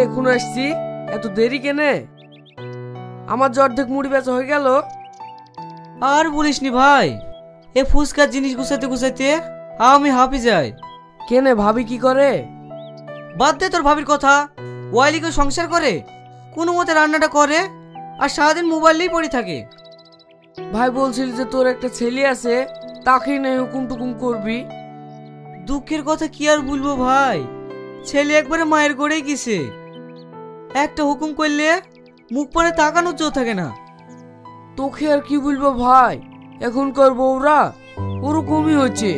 এখন আসছি, এত দেরি কেনে? আমার যে অর্ধেক মুড়ি বেচা হয়ে গেল। আর বলিসনি ভাই, এ ফুচকার জিনিস গুছাতে গুছাতে আমি হাঁপি যাই। কেনে ভাবি কি করে? বাদ দে তোর ভাবির কথা। ওয়াইলিকে সংসার করে, কোনো মতে রান্নাটা করে, আর সারাদিন মোবাইল নিয়েই পড়ে থাকে। ভাই বলছিল যে তোর একটা ছেলে আছে, তাকেই নাই হুকুম টুকুম করবি। দুঃখের কথা কি আর বলবো ভাই, ছেলে একবারে মায়ের গড়েই গেছে। একটা হুকুম করলে মুখ পানে তাকানোর জো থাকে না। তোকে আর কি বলবো ভাই, এখনকার বউরা ওরকমই হচ্ছে।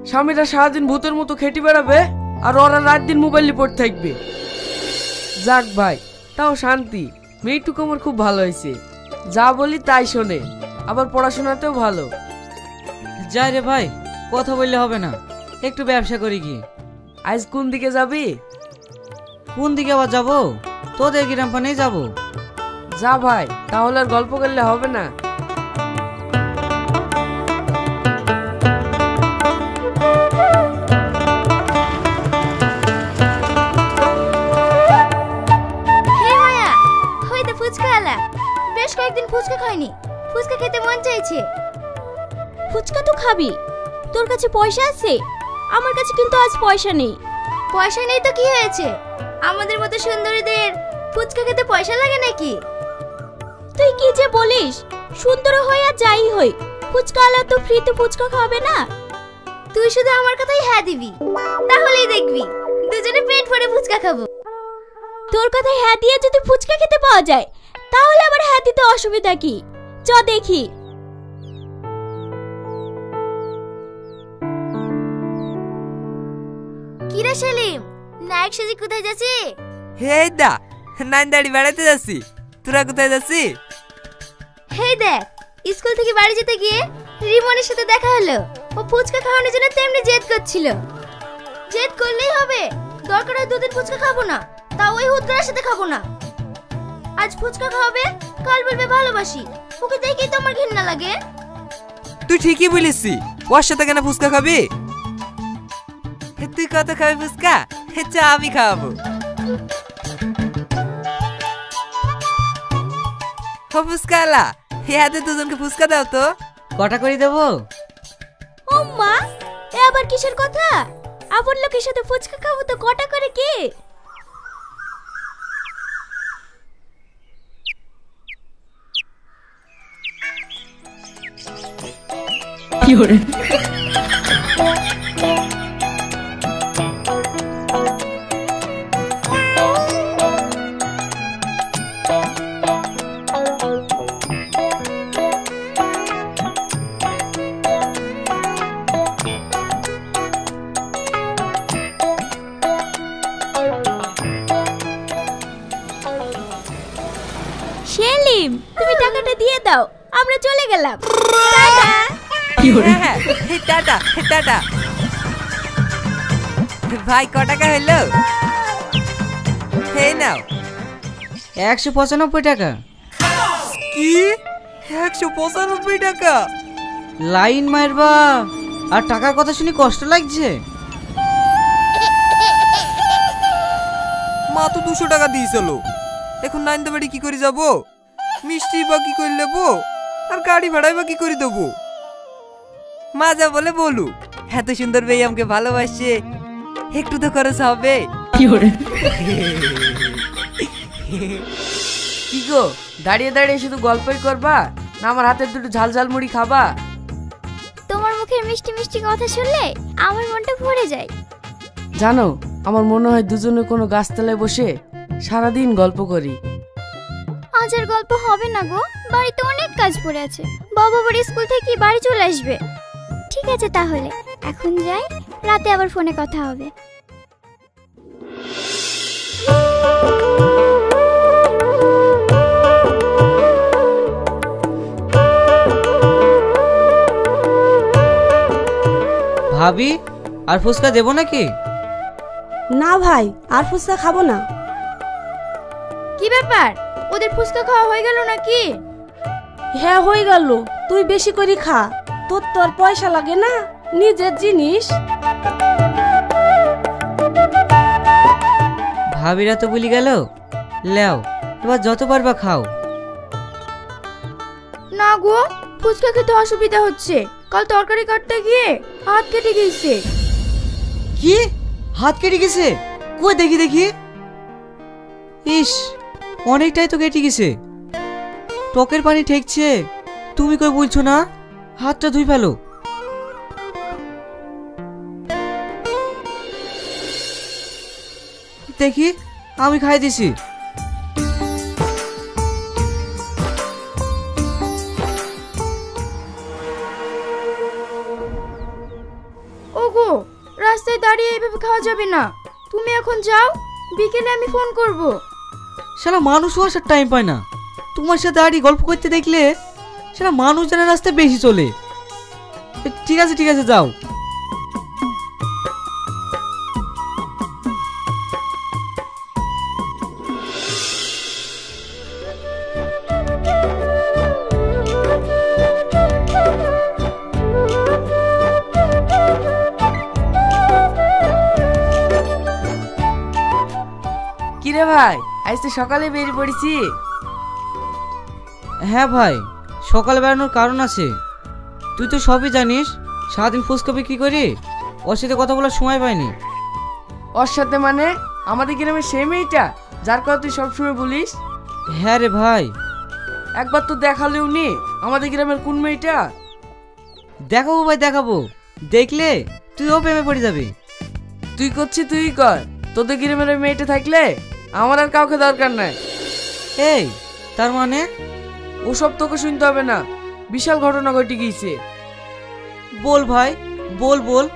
স্বামীরা সারাদিন ভূতের মতো খেটে বেড়াবে, আর ওরা রাত দিন মোবাইলে পড়ে থাকবে। যাক ভাই, তাও শান্তি। মেয়েটুকু আমার খুব ভালো হয়েছে, যা বলি তাই শোনে, আবার পড়াশোনাতেও ভালো। যাই রে ভাই, কথা বললে হবে না, একটু ব্যবসা করি কি। আজ কোন দিকে যাবি? কোন দিকে আবার যাবো? তোদের গ্রাম পানেই যাবো। যা ভাই, তাহলে আর গল্প করলে হবে না। বেশ কয়েকদিন ফুচকা খাইনি, ফুচকা খেতে মন চাইছে। ফুচকা তো খাবি, তোর কাছে পয়সা আছে? আমার কাছে কিন্তু আজ পয়সা নেই। পয়সা নেই তো কি হয়েছে, আমাদের মতো সুন্দরীদের ফুচকা খেতে পয়সা লাগে নাকি? তুই কি যে বলিস, সুন্দর হই আর যাই হই, ফুচকা আলা তো ফ্রিতে ফুচকা খাবে না। তুই শুধু আমার কথাই হ্যাঁ দিবি, তাহলেই দেখবি দুজনে পেট ভরে ফুচকা খাবো। তোর কথাই হ্যাঁ দিয়ে যদি ফুচকা খেতে পাওয়া যায়, তাহলে আবার হ্যাঁ দিতে অসুবিধা কি? চ দেখি। কিরে সেলিম, নায়ক সেজে কোথায় যাচ্ছি? হেই দা, নাইনদাড়ি বেড়াতে যাচ্ছি। তোরা কোথায় যাচ্ছি? হেই দেখ, স্কুল থেকে বাড়ি যেতে গিয়ে রিমনের সাথে দেখা হলো। ও ফুচকা খাওয়ানোর জন্য তেমনি জেদ করছিল। জেদ করলেই হবে? দরকার হয় দুদিন ফুচকা খাবো না, তাও ওই হুদগার সাথে খাবো না। আজ ফুচকা খাওয়াবে, কাল বলবে ভালোবাসি। ওকে দেখেই তো আমার ঘৃণা লাগে। তুই ঠিকই বলিসি, ওর সাথে কেন ফুচকা খাবি? তুই কত খাবি ফুচকা? চা আমি খাওয়াবো। ফুচকা আলা, হাতে দুজনকে ফুচকা দাও তো। কটা করে দেবো? ও মা, এ আবার কিসের কথা? আপন লোকের সাথে ফুচকা খাবো তো কটা করে কি? কি করে? সেলিম, তুমি টাকাটা দিয়ে দাও, আমরা চলে গেলাম। টাটা। কি করে? Tata tata. ভাই ক টাকা হইলো? এই নাও। 195 টাকা। কি 195 টাকা? লাইন মারবা আর টাকার কথা শুনি কষ্ট লাগছে। মা তো 200 টাকা দিয়েছিল। এখন নাইন্দা বাড়ি কি করে যাব? মিষ্টি বা কি করে নেবো, আর গাড়ি ভাড়াই বা কি করে দেবো? মা যা বলে বলুক, এত সুন্দর মেয়ে আমাকে ভালোবাসে, একটু তো খরচ হবে। কি করে? কি গো, দাঁড়িয়ে দাঁড়িয়ে শুধু গল্পই করবা, না আমার হাতের দুটো ঝাল ঝাল মুড়ি খাবা? তোমার মুখের মিষ্টি মিষ্টি কথা শুনলে আমার মনটা ভরে যায়। জানো, আমার মনে হয় দুজনে কোনো গাছতলায় বসে সারাদিন গল্প করি। আজ আর গল্প হবে না গো, বাড়িতে অনেক কাজ পড়ে আছে। বাবা বাড়ি স্কুল থেকে বাড়ি চলে আসবে। ঠিক আছে তাহলে এখন যাই, রাতে আবার ফোনে কথা হবে। ভাবি, আর ফুচকা দেবো নাকি? না ভাই, আর ফুচকা খাবো না। কি ব্যাপার, ওদের ফুচকা খাওয়া হয়ে গেল নাকি? হ্যাঁ হয়ে গেল, তুই বেশি করে খা, তোর তো আর পয়সা লাগে না, নিজের জিনিস। ভাবিরা তো বলি গেল, লেও এবার যত পারবা খাও। না গো, ফুচকা খেতে অসুবিধা হচ্ছে। কাল তরকারি কাটতে গিয়ে হাত কেটে গিয়েছে। কি হাত কেটে গেছে? কই দেখি দেখি। ইস, অনেকটাই তো কেটে গেছে। টকের পানি ঠেকছে, তুমি কই বলছো না? হাতটা ধুই ফেলো। দেখি, আমি খাই দিছি। ওগো, রাস্তায় দাঁড়িয়ে এইভাবে খাওয়া যাবে না। তুমি এখন যাও, বিকেলে আমি ফোন করব। শালা মানুষও আসার টাইম পায় না। তোমার সাথে দাঁড়িয়ে গল্প করতে দেখলে শালা মানুষ জানার রাস্তায় বেশি চলে। ঠিক আছে ঠিক আছে, যাও। কিরে ভাই, আজ তো সকালে বেরিয়ে পড়েছি। হ্যাঁ ভাই, সকালে বেড়ানোর কারণ আছে। তুই তো সবই জানিস, সারাদিন ফুচকা বিক্রি করি, ওর সাথে কথা বলার সময় পাইনি। ওর সাথে মানে? আমাদের গ্রামের সেই মেয়েটা যার কথা তুই সবসময় বলিস? হ্যাঁ রে ভাই। একবার তো দেখালেও নি আমাদের গ্রামের কোন মেয়েটা। দেখাবো ভাই দেখাবো, দেখলে তুইও প্রেমে পড়ে যাবি। তুই করছিস তুই কর, তোদের গ্রামের ওই মেয়েটা থাকলে আমার আর কাউকে দরকার নাই। এই তার মানে? ওসব তোকে শুনতে হবে না, বিশাল ঘটনা ঘটে গিয়েছে। বল ভাই, বল বল।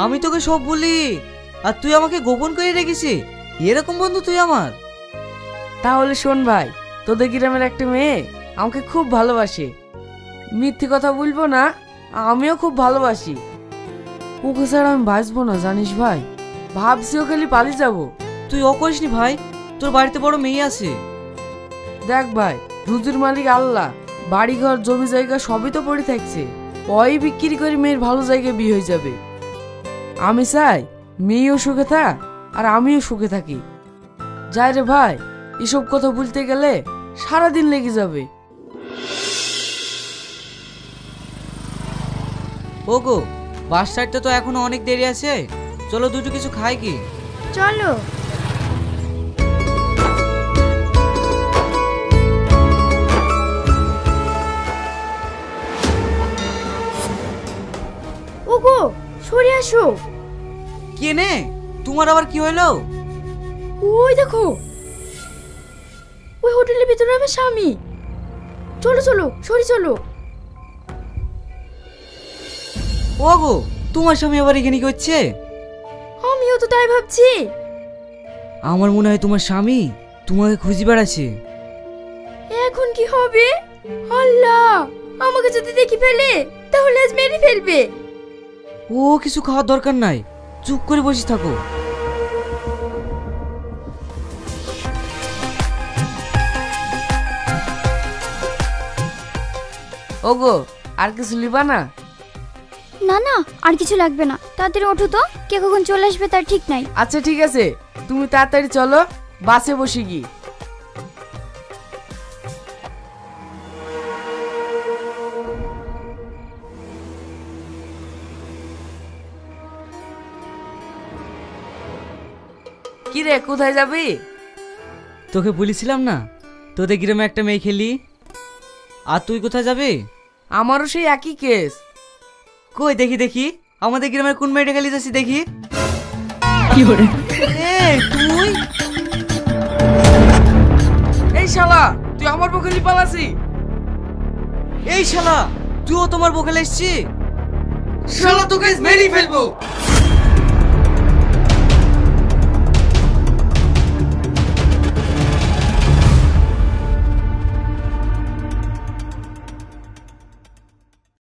আমি তোকে সব বলি আর তুই আমাকে গোপন করে রেখেছি? এরকম বন্ধু তুই আমার? তাহলে শোন ভাই, তোদের গ্রামের একটা মেয়ে আমাকে খুব ভালোবাসে। মিথ্যে কথা বলবো না, আমিও খুব ভালোবাসি। ওকে ছাড়া আমি বাঁচবো না জানিস ভাই। ভাবছি ও খালি পালিয়ে যাবো। তুই ও করিসনি ভাই, তোর বাড়িতে বড় মেয়ে আছে। দেখ ভাই, রুজির মালিক আল্লাহ, বাড়ি ঘর জমি জায়গা সবই তো পড়ে থাকছে। ওই বিক্রি করে মেয়ের ভালো জায়গায় বিয়ে হয়ে যাবে। আমি চাই মেয়েও সুখে থাক আর আমিও সুখে থাকি। যাই রে ভাই, এসব কথা বলতে গেলে সারাদিন লেগে যাবে। ওগো, বাস সাইডটা তো এখনো অনেক দেরি আছে, চলো দুটো কিছু খাই কি? চলো। ওগো, সরে আসো। কেনে, তোমার আবার কি হইলো? ওই দেখো, ওই হোটেলের ভিতরে আমার স্বামী। চলো চলো, সরে চলো। ওগো, তোমার স্বামী আবার এখানে কি হচ্ছে? আমিও তো তাই ভাবছি। আমার মনে হয় তোমার স্বামী তোমাকে খুঁজে বেড়াচ্ছে। এখন কি হবে? আল্লাহ, আমাকে যদি দেখি ফেলে তাহলে আজ মেরে ফেলবে। ও কিছু খাওয়ার দরকার নাই, চুপ করে বসে থাকো। ওগো, আর কিছু লিবা না? না না, আর কিছু লাগবে না। তাড়াতাড়ি ওঠো তো, কে কখন চলে আসবে তার ঠিক নাই। আচ্ছা ঠিক আছে, তুমি তাড়াতাড়ি চলো, বাসে বসে গি। কি রে, কোথায় যাবি? তোকে বলেছিলাম না তোদের গ্রামে একটা মেয়ে খেলি। আর তুই কোথায় যাবি? আমারও সেই একই কেস। কই দেখি দেখি, আমাদের গ্রামের কোন মেয়েটা খেলি যাচ্ছি দেখি। কি hore এই তুই? এই শালা, তুই আমার বকলি পালাসি। এই শালা, তুইও তোমার বকেলে এসছি? শালা তোকে মেরেই ফেলবো।